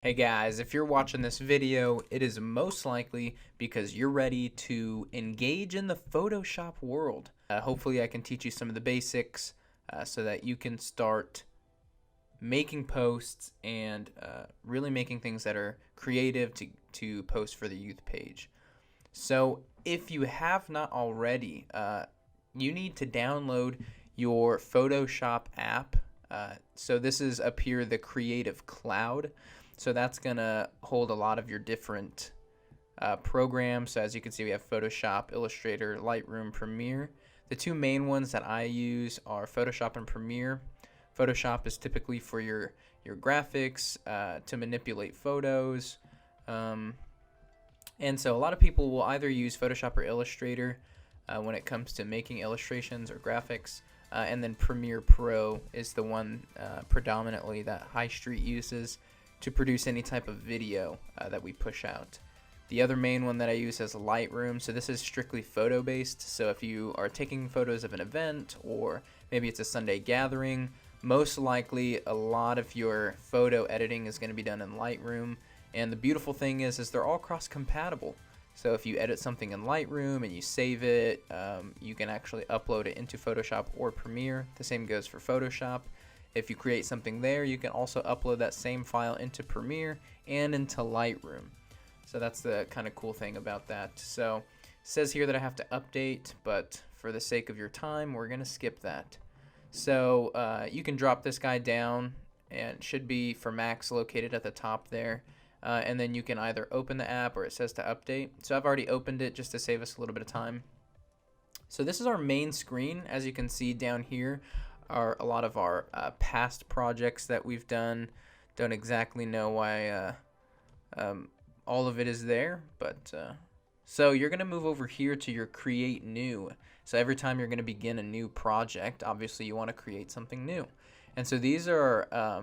Hey guys, if you're watching this video, it is most likely because you're ready to engage in the Photoshop world. Hopefully I can teach you some of the basics so that you can start making posts and really making things that are creative to post for the youth page. So if you have not already, you need to download your Photoshop app. So this is up here, the Creative Cloud. So that's going to hold a lot of your different programs. So as you can see, we have Photoshop, Illustrator, Lightroom, Premiere. The two main ones that I use are Photoshop and Premiere. Photoshop is typically for your graphics, to manipulate photos. And so a lot of people will either use Photoshop or Illustrator when it comes to making illustrations or graphics. And then Premiere Pro is the one predominantly that High Street uses to produce any type of video that we push out. The other main one that I use is Lightroom. So this is strictly photo based. So if you are taking photos of an event or maybe it's a Sunday gathering, most likely a lot of your photo editing is going to be done in Lightroom. And the beautiful thing is they're all cross compatible. So if you edit something in Lightroom and you save it, you can actually upload it into Photoshop or Premiere. The same goes for Photoshop. If you create something there, you can also upload that same file into Premiere and into Lightroom. So that's the kind of cool thing about that. So it says here that I have to update, but for the sake of your time, we're going to skip that. So you can drop this guy down, and it should be for Macs located at the top there. And then you can either open the app or it says to update. So I've already opened it just to save us a little bit of time. So this is our main screen. As you can see down here are a lot of our past projects that we've done. Don't exactly know why all of it is there, but so you're going to move over here to your create new. So every time you're going to begin a new project, obviously you want to create something new. And so these are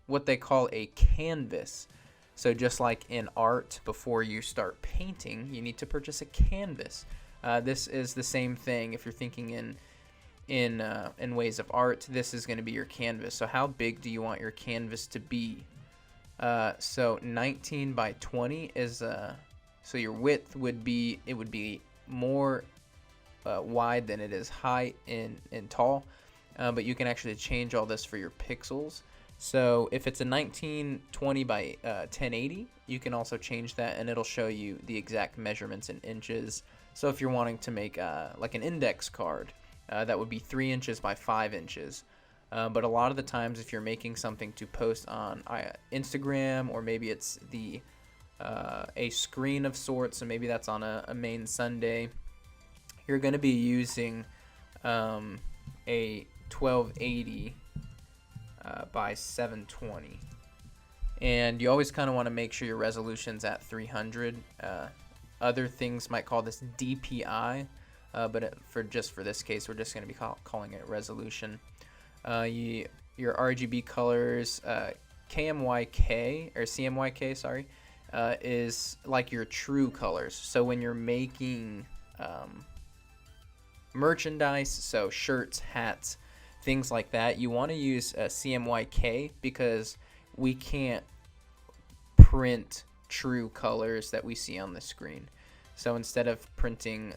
what they call a canvas. So just like in art, before you start painting, you need to purchase a canvas. This is the same thing if you're thinking in ways of art. This is going to be your canvas. So how big do you want your canvas to be? So 19 by 20 is so your width would be more wide than it is high in tall, but you can actually change all this for your pixels. So if it's a 1920 by 1080, you can also change that and it'll show you the exact measurements in inches. So if you're wanting to make like an index card, that would be 3 inches by 5 inches. But a lot of the times if you're making something to post on Instagram, or maybe it's a screen of sorts, so maybe that's on a main Sunday, you're going to be using a 1280 by 720, and you always kind of want to make sure your resolution's at 300. Other things might call this DPI, but for this case, we're just going to be calling it resolution. Your RGB colors, KMYK or CMYK, sorry, is like your true colors. So when you're making merchandise, so shirts, hats, things like that, you want to use CMYK because we can't print true colors that we see on the screen. So instead of printing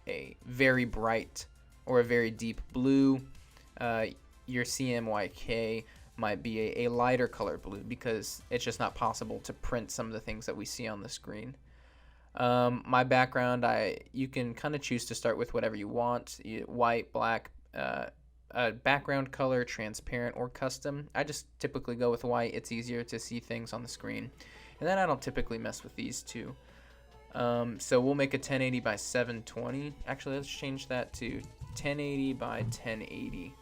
a very bright or a very deep blue, your CMYK might be a lighter color blue because it's just not possible to print some of the things that we see on the screen. My background, you can kind of choose to start with whatever you want, white, black, background color, transparent, or custom. I just typically go with white. It's easier to see things on the screen. And then I don't typically mess with these two. So we'll make a 1080 by 720. Actually, let's change that to 1080 by 1080.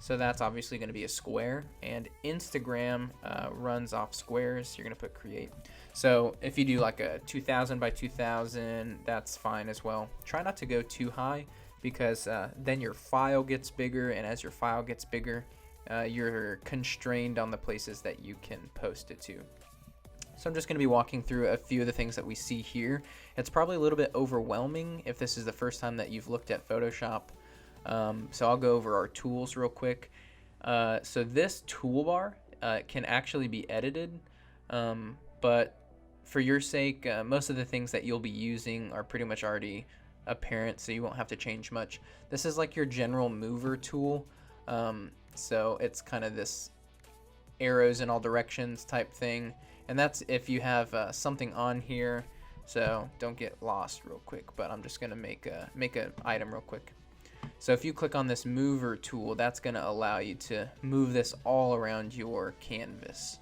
So that's obviously going to be a square, and Instagram runs off squares. You're going to put create. So if you do like a 2000 by 2000, that's fine as well. Try not to go too high because then your file gets bigger, and as your file gets bigger, you're constrained on the places that you can post it to. So I'm just going to be walking through a few of the things that we see here. It's probably a little bit overwhelming if this is the first time that you've looked at Photoshop. So I'll go over our tools real quick. So this toolbar can actually be edited. But for your sake, most of the things that you'll be using are pretty much already apparent, so you won't have to change much. This is like your general mover tool. So it's kind of this arrows in all directions type thing, and that's if you have something on here. So don't get lost real quick, but I'm just gonna make an item real quick. So if you click on this mover tool, that's gonna allow you to move this all around your canvas.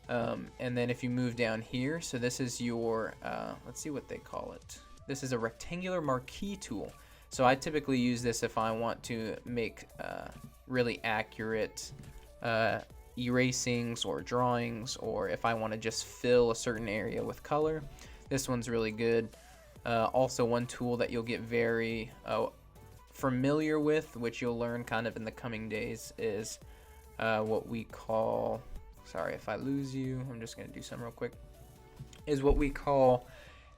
And then if you move down here, so this is your let's see what they call it. This is a rectangular marquee tool. So I typically use this if I want to make really accurate erasings or drawings, or if I want to just fill a certain area with color. This one's really good. Also, one tool that you'll get very familiar with, which you'll learn kind of in the coming days, is what we call, sorry if I lose you, I'm just going to do some real quick, is what we call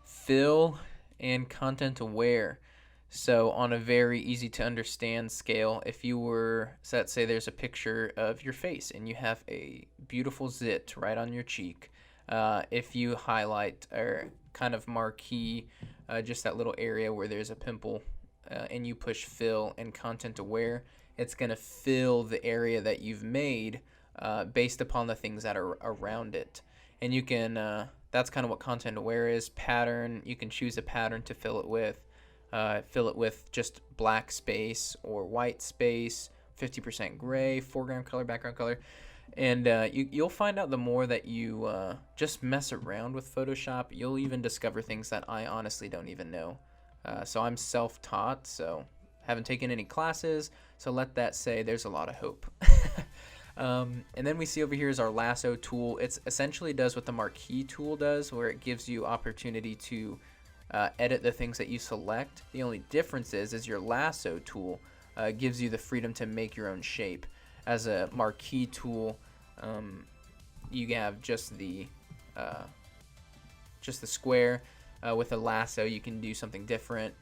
fill and content aware. So on a very easy to understand scale, if you were, so let's say there's a picture of your face and you have a beautiful zit right on your cheek. If you highlight or kind of marquee just that little area where there's a pimple, and you push fill and content aware, it's going to fill the area that you've made based upon the things that are around it. And you can, that's kind of what content aware is. Pattern, you can choose a pattern to fill it with. Fill it with just black space or white space, 50% gray, foreground color, background color. And you'll find out the more that you just mess around with Photoshop, you'll even discover things that I honestly don't even know. So I'm self-taught, so haven't taken any classes, so let that say there's a lot of hope. And then we see over here is our lasso tool. It essentially does what the marquee tool does, where it gives you opportunity to edit the things that you select. The only difference is your lasso tool gives you the freedom to make your own shape. As a marquee tool, you have just the square. With a lasso, you can do something different.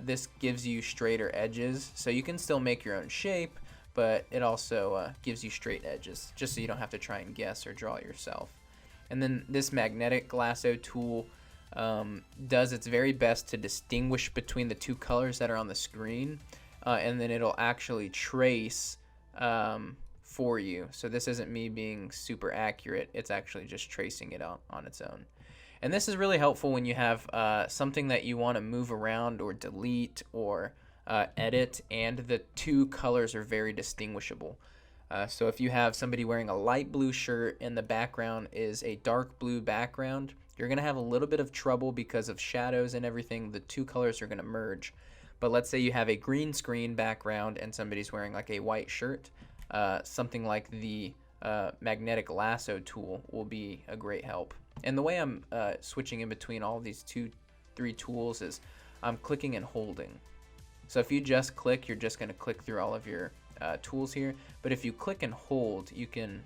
This gives you straighter edges, so you can still make your own shape, but it also gives you straight edges, just so you don't have to try and guess or draw it yourself. And then this magnetic lasso tool does its very best to distinguish between the two colors that are on the screen, and then it'll actually trace for you. So this isn't me being super accurate, it's actually just tracing it on its own. And this is really helpful when you have something that you want to move around or delete or edit, and the two colors are very distinguishable. So if you have somebody wearing a light blue shirt and the background is a dark blue background, you're going to have a little bit of trouble because of shadows and everything. The two colors are going to merge. But let's say you have a green screen background and somebody's wearing like a white shirt. Something like the magnetic lasso tool will be a great help. And the way I'm switching in between all these three tools is I'm clicking and holding. So if you just click, you're just going to click through all of your tools here. But if you click and hold, you can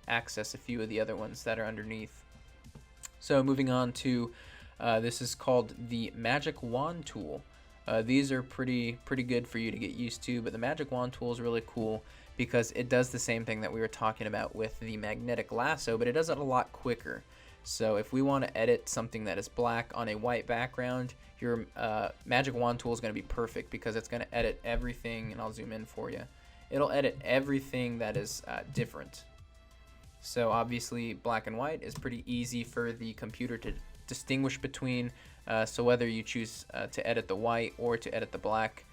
access a few of the other ones that are underneath. So moving on to this is called the Magic Wand tool. These are pretty good for you to get used to, but the Magic Wand tool is really cool because it does the same thing that we were talking about with the magnetic lasso, but it does it a lot quicker. So if we want to edit something that is black on a white background, your Magic Wand tool is going to be perfect because it's going to edit everything, and I'll zoom in for you. It'll edit everything that is different. So obviously black and white is pretty easy for the computer to distinguish between. So whether you choose to edit the white or to edit the black,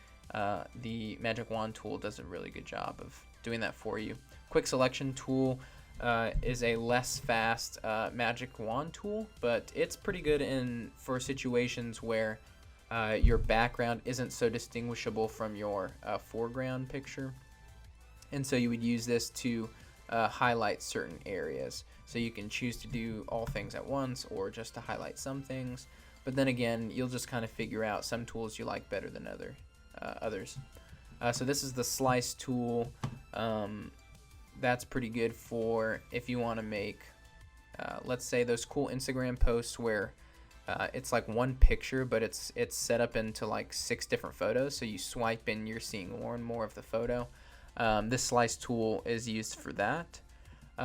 the Magic Wand tool does a really good job of doing that for you. Quick Selection tool is a less fast Magic Wand tool, but it's pretty good for situations where your background isn't so distinguishable from your foreground picture. And so you would use this to highlight certain areas. So you can choose to do all things at once or just to highlight some things. But then again, you'll just kind of figure out some tools you like better than others. So this is the Slice tool. That's pretty good for if you want to make, let's say, those cool Instagram posts where it's like one picture, but it's set up into like 6 different photos. So you swipe and you're seeing more and more of the photo. This Slice tool is used for that.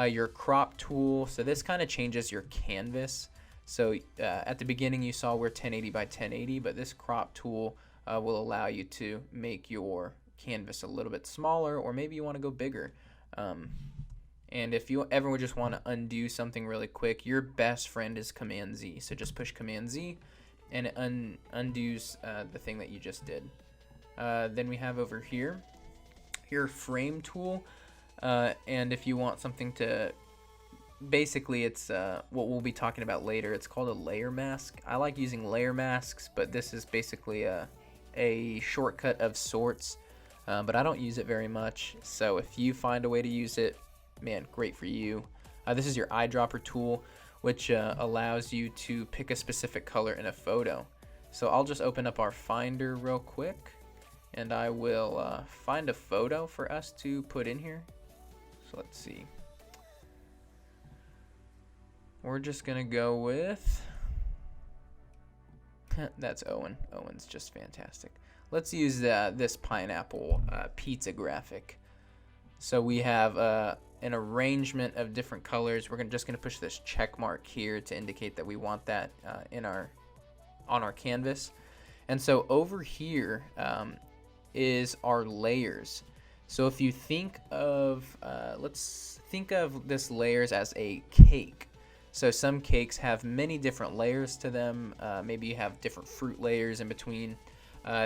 Your crop tool, so this kind of changes your canvas. So at the beginning you saw we're 1080 by 1080, but this crop tool will allow you to make your canvas a little bit smaller, or maybe you want to go bigger. And if you ever would just want to undo something really quick, your best friend is Command Z. So just push Command Z and it undoes the thing that you just did. Then we have over here your frame tool. And if you want something to, basically it's what we'll be talking about later. It's called a layer mask. I like using layer masks, but this is basically a shortcut of sorts. But I don't use it very much. So if you find a way to use it, man, great for you. This is your eyedropper tool, which allows you to pick a specific color in a photo. So I'll just open up our Finder real quick, and I will find a photo for us to put in here. So let's see. We're just gonna go with that's Owen. Owen's just fantastic. Let's use this pineapple pizza graphic. So we have an arrangement of different colors. We're just gonna push this check mark here to indicate that we want that on our canvas. And so over here is our layers. So if you think of let's think of this layers as a cake. So some cakes have many different layers to them. Maybe you have different fruit layers in between.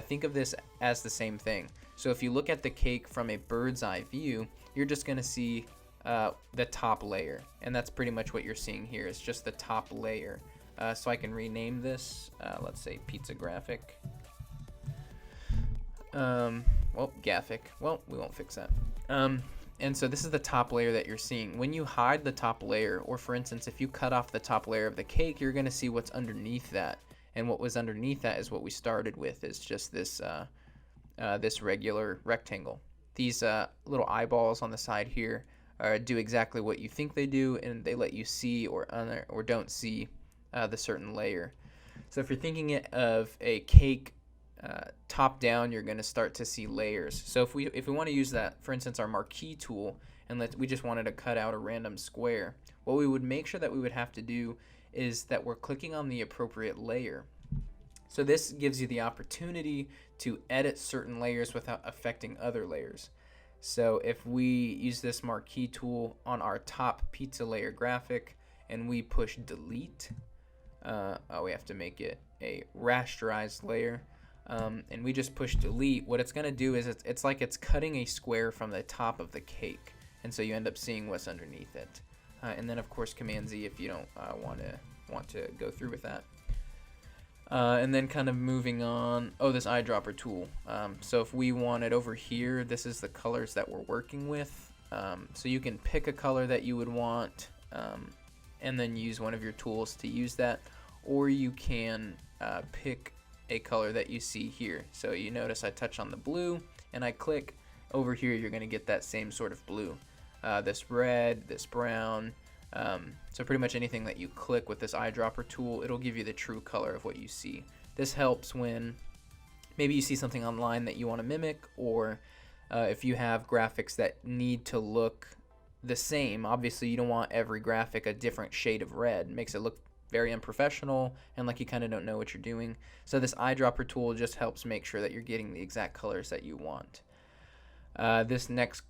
Think of this as the same thing. So if you look at the cake from a bird's eye view, you're just going to see the top layer. And that's pretty much what you're seeing here. It's just the top layer. So I can rename this, let's say pizza graphic. Well, Gaffic. Well, we won't fix that. And so this is the top layer that you're seeing. When you hide the top layer, or for instance, if you cut off the top layer of the cake, you're going to see what's underneath that. And what was underneath that is what we started with, is just this this regular rectangle. These little eyeballs on the side here do exactly what you think they do, and they let you see or don't see the certain layer. So if you're thinking of a cake top down, you're going to start to see layers. So if we want to use that, for instance, our marquee tool, and we just wanted to cut out a random square, what we would make sure that we would have to do is that we're clicking on the appropriate layer. So this gives you the opportunity to edit certain layers without affecting other layers. So if we use this marquee tool on our top pizza layer graphic and we push delete, we have to make it a rasterized layer. And we just push delete, what it's going to do is it's like it's cutting a square from the top of the cake, and so you end up seeing what's underneath it. And then of course Command Z if you don't want to go through with that. And then kind of moving on, this eyedropper tool. So if we wanted over here, this is the colors that we're working with. So you can pick a color that you would want, and then use one of your tools to use that, or you can pick a color that you see here. So you notice I touch on the blue and I click over here, you're going to get that same sort of blue, this red, this brown. So pretty much anything that you click with this eyedropper tool, it'll give you the true color of what you see. This helps when maybe you see something online that you want to mimic, or if you have graphics that need to look the same. Obviously you don't want every graphic a different shade of red. It makes it look very unprofessional and like you kind of don't know what you're doing. So this eyedropper tool just helps make sure that you're getting the exact colors that you want. This next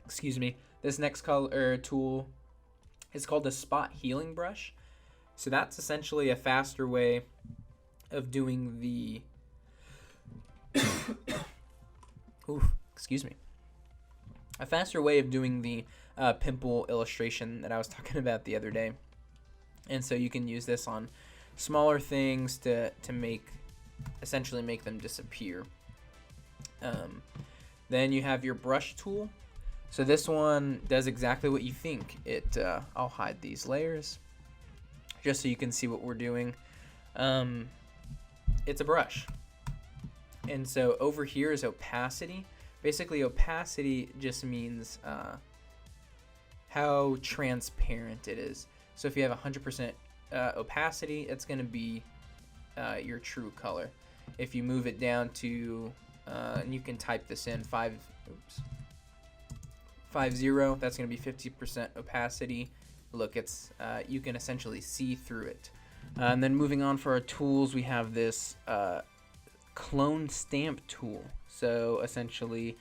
excuse me, this next color tool is called the spot healing brush. So that's essentially a faster way of doing the excuse me, a faster way of doing the pimple illustration that I was talking about the other day. And so you can use this on smaller things to essentially make them disappear. Then you have your brush tool. So this one does exactly what you think. I'll hide these layers just so you can see what we're doing. It's a brush. And so over here is opacity. Basically opacity just means how transparent it is. So if you have 100% opacity, it's going to be your true color. If you move it down to, and you can type this in, 50, that's going to be 50% opacity. Look, it's you can essentially see through it. And then moving on for our tools, we have this clone stamp tool. So essentially,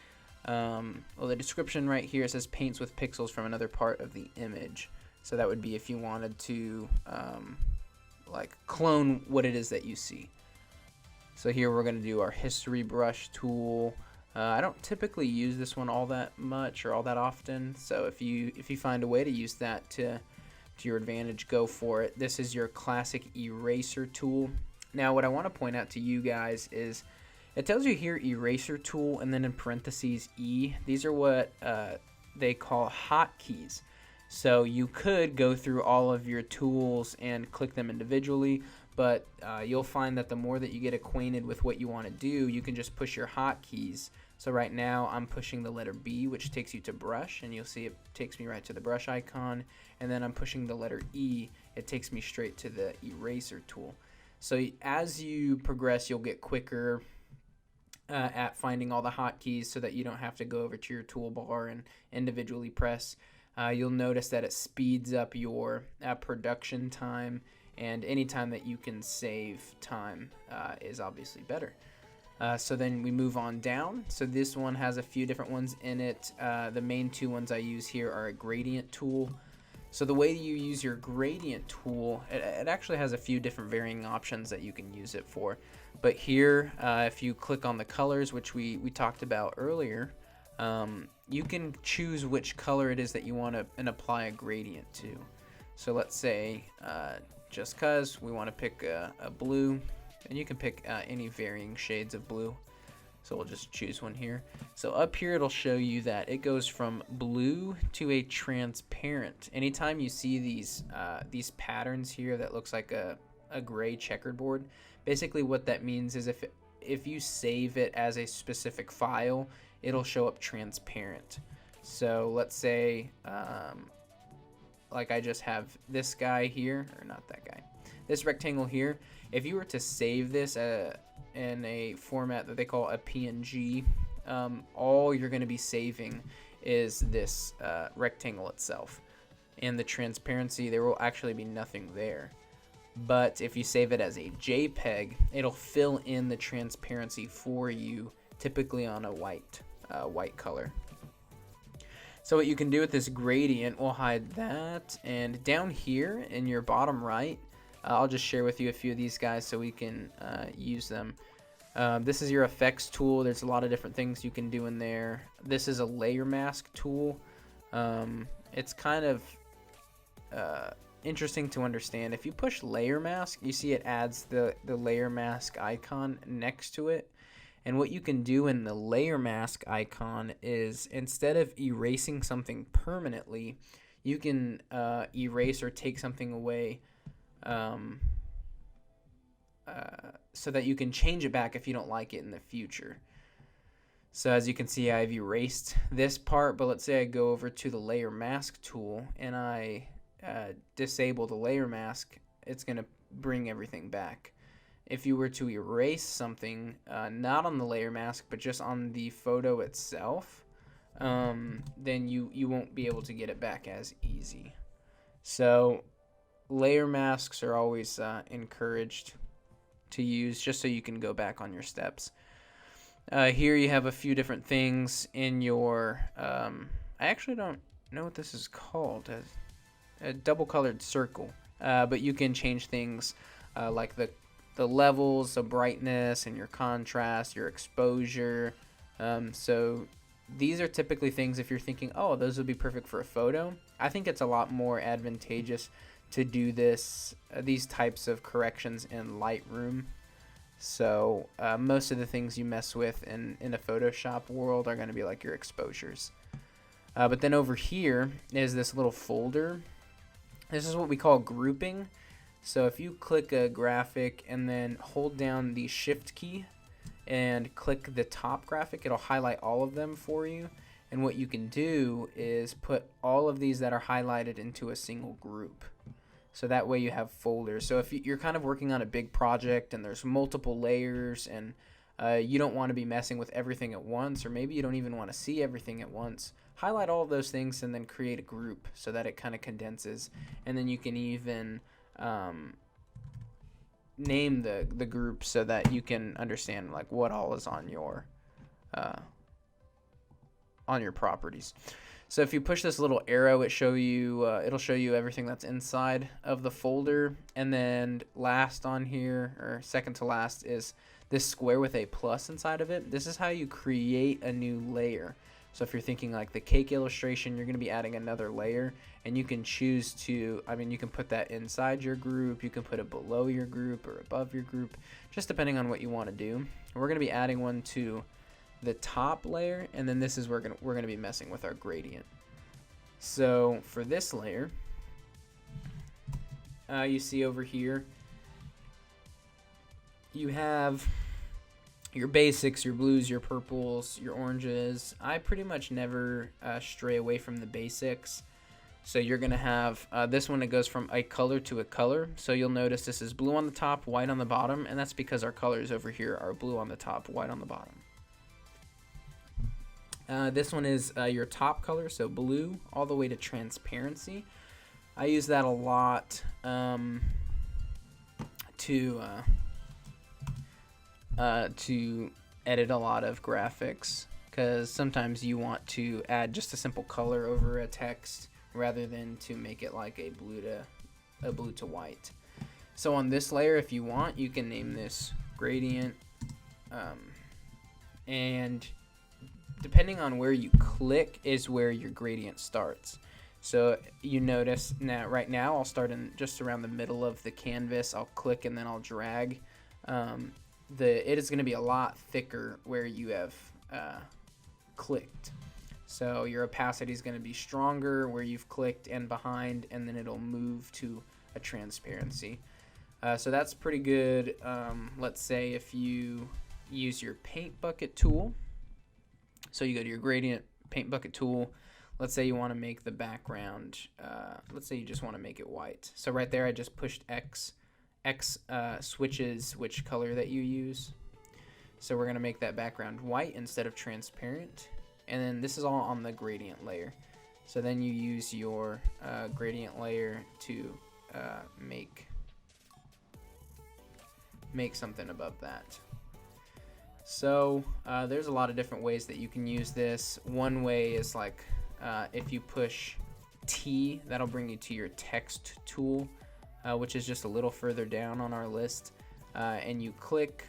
well, the description right here says paints with pixels from another part of the image. So that would be if you wanted to like clone what it is that you see. So here we're going to do our history brush tool. I don't typically use this one all that much or all that often. So if you find a way to use that to your advantage, go for it. This is your classic eraser tool. Now what I want to point out to you guys is it tells you here eraser tool and then in parentheses E. These are what they call hotkeys. So you could go through all of your tools and click them individually, but you'll find that the more that you get acquainted with what you want to do, you can just push your hotkeys. So right now I'm pushing the letter B, which takes you to brush, and you'll see it takes me right to the brush icon. And then I'm pushing the letter E, it takes me straight to the eraser tool. So as you progress, you'll get quicker at finding all the hotkeys so that you don't have to go over to your toolbar and individually press. You'll notice that it speeds up your production time, and any time that you can save time is obviously better. So then we move on down. So this one has a few different ones in it. The main two ones I use here are a gradient tool. So the way you use your gradient tool, it actually has a few different varying options that you can use it for. But here, if you click on the colors, which we talked about earlier, you can choose which color it is that you want to and apply a gradient to. So let's say, just cause we want to pick a blue, and you can pick any varying shades of blue. So we'll just choose one here. So up here it'll show you that it goes from blue to a transparent. Anytime you see these patterns here that looks like a gray checkerboard, basically what that means is if you save it as a specific file, it'll show up transparent. So let's say like I just have this guy here, or not that guy, this rectangle here. If you were to save this in a format that they call a PNG, all you're going to be saving is this rectangle itself, and the transparency, there will actually be nothing there. But if you save it as a JPEG, it'll fill in the transparency for you, typically on a white color. So what you can do with this gradient, we'll hide that, and down here in your bottom right, I'll just share with you a few of these guys so we can use them. This is your effects tool. There's a lot of different things you can do in there. This is a layer mask tool. It's kind of interesting to understand. If you push layer mask, you see it adds the layer mask icon next to it. And what you can do in the layer mask icon is, instead of erasing something permanently, you can erase or take something away so that you can change it back if you don't like it in the future. So as you can see, I've erased this part, but let's say I go over to the layer mask tool and I disable the layer mask, it's going to bring everything back. If you were to erase something, not on the layer mask, but just on the photo itself, then you won't be able to get it back as easy. So layer masks are always encouraged to use, just so you can go back on your steps. Here you have a few different things in your, I actually don't know what this is called, a double colored circle, but you can change things like the levels of brightness and your contrast, your exposure. So these are typically things, if you're thinking, oh, those would be perfect for a photo, I think it's a lot more advantageous to do these types of corrections in Lightroom. So most of the things you mess with in a Photoshop world are going to be like your exposures. But then over here is this little folder. This is what we call grouping. So if you click a graphic and then hold down the shift key and click the top graphic, it'll highlight all of them for you. And what you can do is put all of these that are highlighted into a single group. So that way you have folders. So if you're kind of working on a big project and there's multiple layers and you don't want to be messing with everything at once, or maybe you don't even want to see everything at once, highlight all of those things and then create a group so that it kind of condenses. And then you can even name the group so that you can understand like what all is on your properties. So if you push this little arrow, it'll show you everything that's inside of the folder. And then last on here, or second to last, is this square with a plus inside of it. This is how you create a new layer. So if you're thinking like the cake illustration, you're going to be adding another layer, and you can choose to, you can put that inside your group, you can put it below your group or above your group, just depending on what you want to do. We're going to be adding one to the top layer, and then this is where we're going to be messing with our gradient. So for this layer, you see over here, you have your basics, your blues, your purples, your oranges. I pretty much never stray away from the basics. So you're going to have this one that goes from a color to a color. So you'll notice this is blue on the top, white on the bottom, and that's because our colors over here are blue on the top, white on the bottom. This one is your top color, so blue all the way to transparency. I use that a lot to edit a lot of graphics, because sometimes you want to add just a simple color over a text rather than to make it like a blue to white. So on this layer, if you want, you can name this gradient, and depending on where you click is where your gradient starts. So you notice now, right now, I'll start in just around the middle of the canvas. I'll click and then I'll drag. It is going to be a lot thicker where you have clicked. So your opacity is going to be stronger where you've clicked and behind, and then it'll move to a transparency. So that's pretty good. Let's say if you use your paint bucket tool. So you go to your gradient paint bucket tool. Let's say you want to make the background, let's say you just want to make it white. So right there I just pushed X. X switches which color that you use. So we're going to make that background white instead of transparent. And then this is all on the gradient layer. So then you use your gradient layer to make something above that. So there's a lot of different ways that you can use this. One way is like if you push T, that'll bring you to your text tool, which is just a little further down on our list. And you click,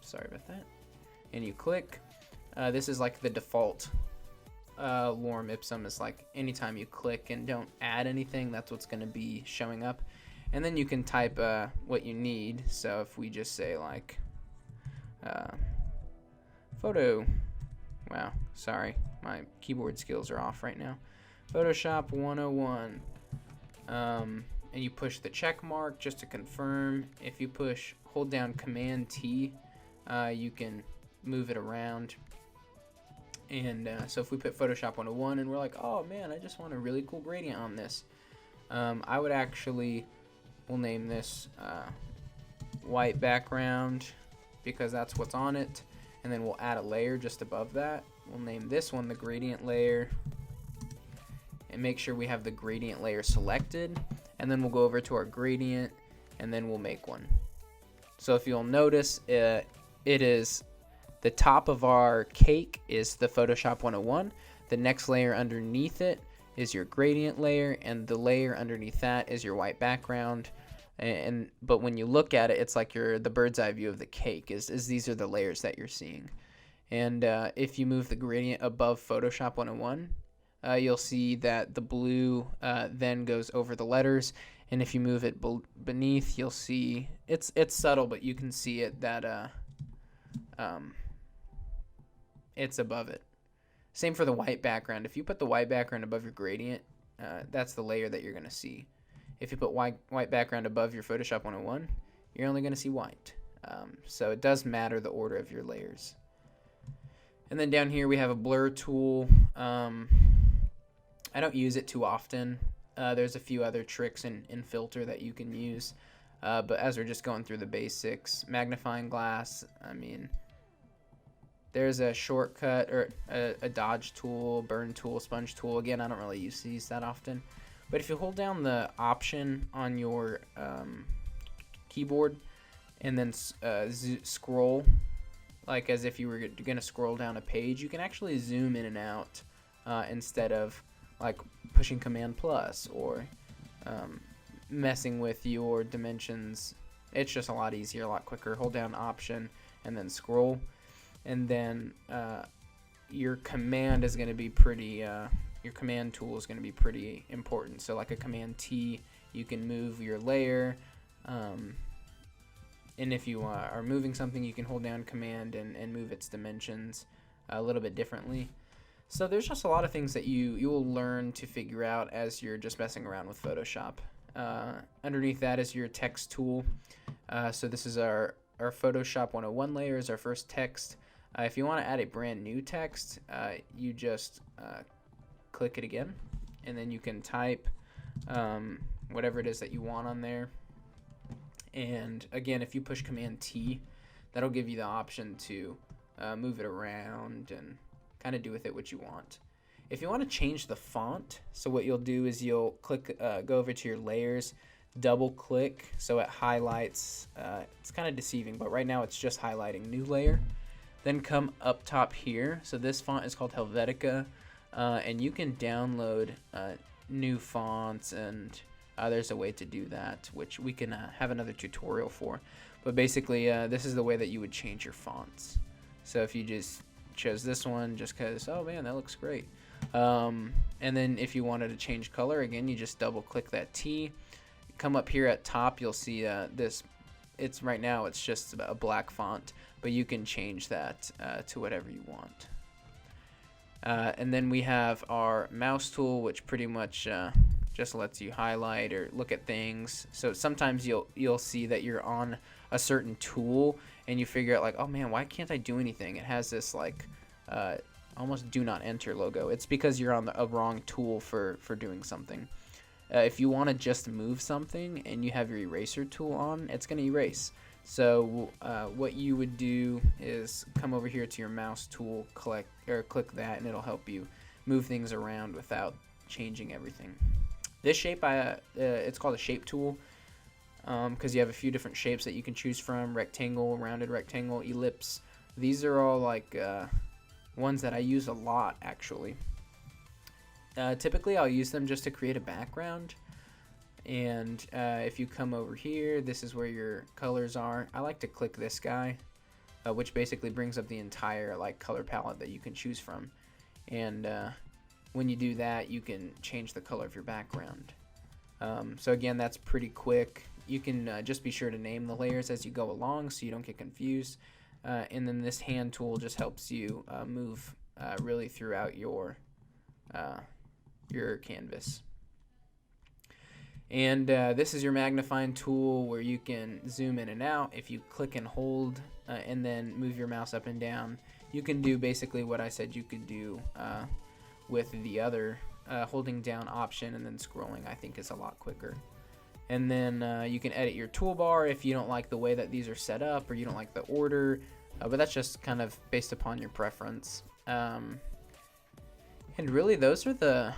sorry about that. And you click, this is like the default lorem ipsum, is like anytime you click and don't add anything, that's what's going to be showing up. And then you can type what you need. So if we just say like photo, wow, sorry, my keyboard skills are off right now. Photoshop 101, and you push the check mark just to confirm. If you hold down Command T, you can move it around. And so if we put Photoshop 101 and we're like, oh man, I just want a really cool gradient on this, we'll name this white background, because that's what's on it. And then we'll add a layer just above that. We'll name this one the gradient layer, and make sure we have the gradient layer selected. And then we'll go over to our gradient, and then we'll make one. So if you'll notice, it is the top of our cake is the Photoshop 101. The next layer underneath it is your gradient layer, and the layer underneath that is your white background. But when you look at it, it's like the bird's eye view of the cake is these are the layers that you're seeing. And if you move the gradient above Photoshop 101, you'll see that the blue then goes over the letters. And if you move it beneath, you'll see it's subtle, but you can see it that it's above it. Same for the white background. If you put the white background above your gradient, that's the layer that you're going to see. If you put white background above your Photoshop 101, you're only going to see white. So it does matter the order of your layers. And then down here we have a blur tool. I don't use it too often. There's a few other tricks in Filter that you can use. But as we're just going through the basics, magnifying glass, there's a shortcut or a dodge tool, burn tool, sponge tool. Again, I don't really use these that often. But if you hold down the option on your keyboard and then scroll, like as if you were going to scroll down a page, you can actually zoom in and out instead of like pushing Command plus or messing with your dimensions. It's just a lot easier, a lot quicker. Hold down option and then scroll, and then your command is going to be pretty your command tool is going to be pretty important. So like a Command T, you can move your layer, and if you are moving something, you can hold down Command and move its dimensions a little bit differently. So there's just a lot of things that you will learn to figure out as you're just messing around with Photoshop. Underneath that is your text tool. So this is our Photoshop 101 layer, is our first text. If you want to add a brand new text, you just click it again, and then you can type whatever it is that you want on there. And again, if you push Command T, that'll give you the option to move it around and kind of do with it what you want. If you want to change the font, so what you'll do is you'll click, go over to your layers, double click, so it highlights. It's kind of deceiving, but right now it's just highlighting new layer. Then come up top here. So this font is called Helvetica, and you can download new fonts, and there's a way to do that, which we can have another tutorial for. But basically, this is the way that you would change your fonts. So if you just chose this one just because, oh man, that looks great. And then if you wanted to change color, again, you just double click that T. Come up here at top, you'll see this. It's right now it's just a black font, but you can change that to whatever you want. And then we have our mouse tool, which pretty much just lets you highlight or look at things. So sometimes you'll see that you're on a certain tool and you figure out like, oh man, why can't I do anything? It has this like almost do not enter logo. It's because you're on a wrong tool for doing something. If you want to just move something and you have your eraser tool on, it's going to erase. So what you would do is come over here to your mouse tool, click that, and it'll help you move things around without changing everything. This shape, it's called a shape tool, because you have a few different shapes that you can choose from: rectangle, rounded rectangle, ellipse. These are all like ones that I use a lot, actually. Typically I'll use them just to create a background, and if you come over here, this is where your colors are. I like to click this guy, which basically brings up the entire like color palette that you can choose from, and when you do that, you can change the color of your background. So again, that's pretty quick. You can just be sure to name the layers as you go along so you don't get confused, and then this hand tool just helps you move really throughout your canvas. And this is your magnifying tool where you can zoom in and out. If you click and hold and then move your mouse up and down, you can do basically what I said you could do with the other holding down option and then scrolling. I think is a lot quicker. And then you can edit your toolbar if you don't like the way that these are set up or you don't like the order, but that's just kind of based upon your preference. And really those are the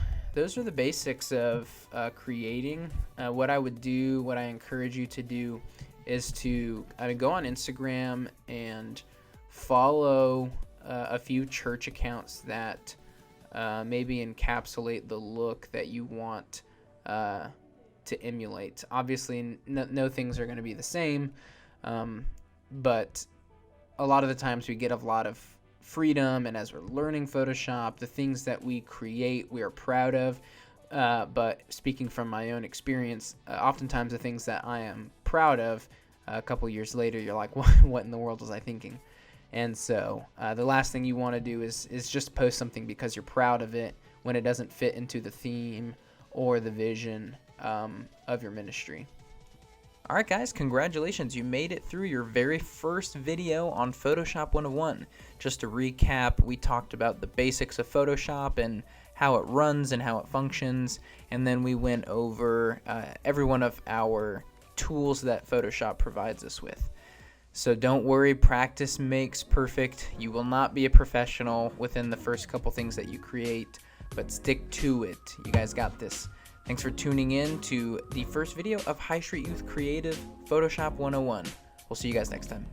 basics of creating. What I would do, what I encourage you to do, is to go on Instagram and follow a few church accounts that maybe encapsulate the look that you want to emulate. Obviously, no things are going to be the same, but a lot of the times we get a lot of freedom, and as we're learning Photoshop, the things that we create we are proud of, but speaking from my own experience, oftentimes the things that I am proud of, a couple years later you're like, what in the world was I thinking? And so the last thing you want to do is just post something because you're proud of it when it doesn't fit into the theme or the vision of your ministry. Alright guys, congratulations, you made it through your very first video on Photoshop 101. Just to recap, we talked about the basics of Photoshop and how it runs and how it functions, and then we went over every one of our tools that Photoshop provides us with. So don't worry, practice makes perfect. You will not be a professional within the first couple things that you create, but stick to it. You guys got this. Thanks for tuning in to the first video of High Street Youth Creative Photoshop 101. We'll see you guys next time.